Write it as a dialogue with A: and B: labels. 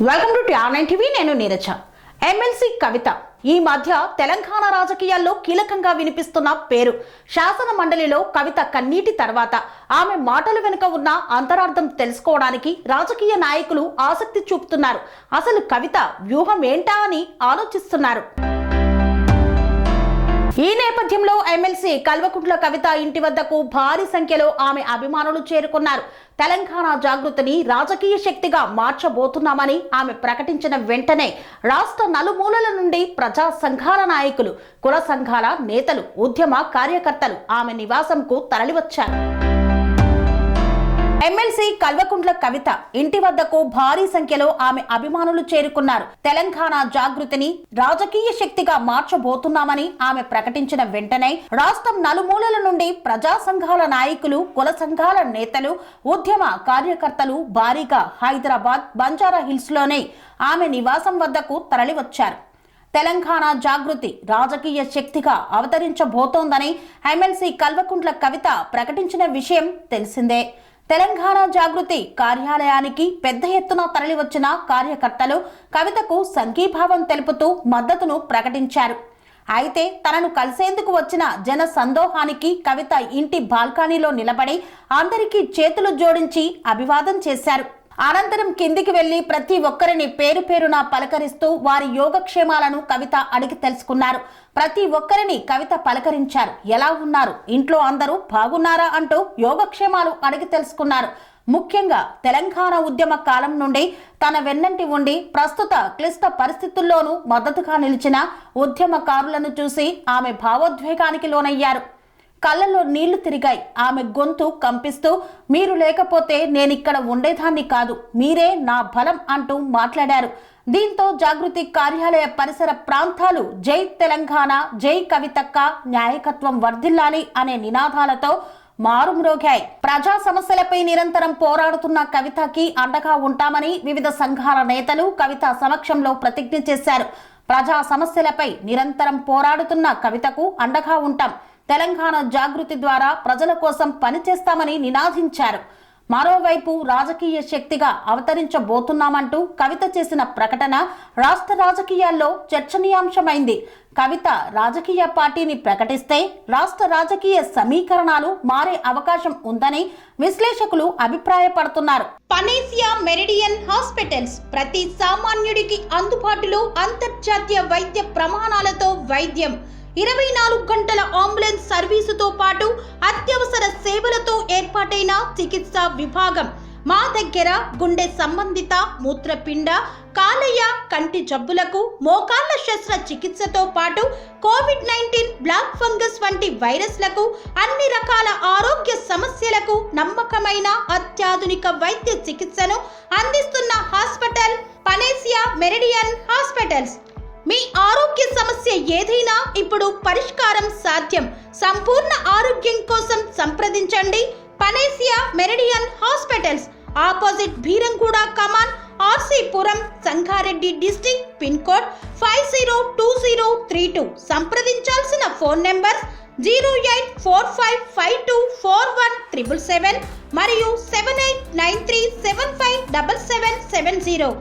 A: Welcome to టిఆర్9 TV. నేను Neeraja. MLC కవిత ఈ మధ్య తెలంగాణ రాజకీయాల్లో కీలకంగా వినిపిస్తున్న పేరు. శాసన మండలిలో కవిత కన్నీటి తర్వాత ఆమె మాటల వెనుక ఉన్న అంతరార్థం తెలుసుకోవడానికి రాజకీయ నాయకులు ఆసక్తి చూపుతున్నారు. అసలు కవిత వ్యూహం ఏంటా అని ఆలోచిస్తున్నారు. ఈ నేపథ్యంలో ఎమ్మెల్సీ కల్వకుంట్ల కవిత ఇంటి వద్దకు భారీ సంఖ్యలో ఆమె అభిమానులు చేరుకున్నారు. తెలంగాణ జాగృతిని రాజకీయ శక్తిగా మార్చబోతున్నామని ఆమె ప్రకటించిన వెంటనే రాష్ట్ర నలుమూలల నుండి ప్రజా సంఘాల నాయకులు, కుల సంఘాల నేతలు, ఉద్యమ కార్యకర్తలు ఆమె నివాసంకు తరలివచ్చారు. ఎమ్మెల్సీ కల్వకుంట్ల కవిత ఇంటి వద్దకు భారీ సంఖ్యలో ఆమె అభిమానులు చేరుకున్నారు. తెలంగాణ జాగృతిని రాజకీయ శక్తిగా మార్చబోతున్నామని ఆమె ప్రకటించిన వెంటనే రాష్ట్రం నలుమూలల నుండి ప్రజా సంఘాల నాయకులు, కుల సంఘాల నేతలు, ఉద్యమ కార్యకర్తలు భారీగా హైదరాబాద్ బంజారా హిల్స్ లోనే ఆమె నివాసం వద్దకు తరలివచ్చారు. తెలంగాణ జాగృతి రాజకీయ శక్తిగా అవతరించబోతోందని ఎమ్మెల్సీ కల్వకుంట్ల కవిత ప్రకటించిన విషయం తెలిసిందే. తెలంగాణ జాగృతి కార్యాలయానికి పెద్ద ఎత్తున తరలివచ్చిన కార్యకర్తలు కవితకు సంఘీభావం తెలుపుతూ మద్దతును ప్రకటించారు. అయితే తనను కలిసేందుకు వచ్చిన జన సందోహానికి కవిత ఇంటి బాల్కనీలో నిలబడి అందరికీ చేతులు జోడించి అభివాదం చేశారు. అనంతరం కిందికి వెళ్లి ప్రతి ఒక్కరిని పేరు పేరున పలకరిస్తూ వారి యోగక్షేమాలను కవిత అడిగి తెలుసుకున్నారు. ప్రతి ఒక్కరిని కవిత పలకరించారు. ఎలా ఉన్నారు, ఇంట్లో అందరూ బాగున్నారా అంటూ యోగక్షేమాలు అడిగి తెలుసుకున్నారు. ముఖ్యంగా తెలంగాణ ఉద్యమ కాలం నుండి తన వెన్నంటి ఉండి ప్రస్తుత క్లిష్ట పరిస్థితుల్లోనూ మద్దతుగా నిలిచిన ఉద్యమకారులను చూసి ఆమె భావోద్వేగానికి లోనయ్యారు. కళ్ళల్లో నీళ్లు తిరిగాయి. ఆమె గొంతు కంపిస్తూ, మీరు లేకపోతే నేనిక్కడ ఉండేదాన్ని కాదు, మీరే నా బలం అంటూ మాట్లాడారు. దీంతో జాగృతి కార్యాలయ పరిసర ప్రాంతాలు జై తెలంగాణ, జై కవితక్క, న్యాయకత్వం వర్ధిల్లాలి అనే నినాదాలతో మారుమ్రోగాయి. ప్రజా సమస్యలపై నిరంతరం పోరాడుతున్న కవితకి అండగా ఉంటామని వివిధ సంఘాల నేతలు కవిత సమక్షంలో ప్రతిజ్ఞ చేశారు. ప్రజా సమస్యలపై నిరంతరం పోరాడుతున్న కవితకు అండగా ఉంటాం, తెలంగాణ జాగృతి ద్వారా ప్రజల కోసం పనిచేస్తామని నినాదించారు. మరోవైపు రాజకీయ శక్తిగా అవతరించబోతున్నామంటూ కవిత చేసిన ప్రకటన రాష్ట్ర రాజకీయాల్లో చర్చనీయాంశమైంది. కవిత రాజకీయ పార్టీని ప్రకటిస్తే రాష్ట్ర రాజకీయ సమీకరణాలు మారే అవకాశం ఉందని విశ్లేషకులు అభిప్రాయపడుతున్నారు. పనేసియా మెరిడియన్ హాస్పిటల్స్ ప్రతి సామాన్యుడికి అందుబాటులో అంతర్జాతీయ వైద్య ప్రమాణాలతో వైద్యం, 24 గంటల అంబులెన్స్ సర్వీసుతో పాటు అత్యవసర సేవలతో ఏర్పాటైన చికిత్సా విభాగం. మా దగ్గర గుండె సంబంధిత, మూత్రపిండ, కాలేయ, కంటి జబ్బులకు, మోకాళ్ల శస్త్ర చికిత్సతో పాటు కోవిడ్-19, బ్లాక్ ఫంగస్ వంటి వైరస్లకు, అన్ని రకాల ఆరోగ్య సమస్యలకు నమ్మకమైన అత్యాధునిక వైద్య చికిత్సను అందిస్తున్న హాస్పిటల్ పనేసియా మెరిడియన్ హాస్పిటల్స్. మీ ఆరోగ్య సమస్య ఏదైనా ఇప్పుడు పరిష్కారం సాధ్యం. సంపూర్ణ ఆరోగ్యం కోసం సంప్రదించండి Panacea Meridian hospitals, opposite Bheeramguda Kaman, RC Puram, Sangareddy district, pin code 502032. సంప్రదించాల్సిన ఫోన్ నెంబర్ 0845524177 మరియు 7893757770.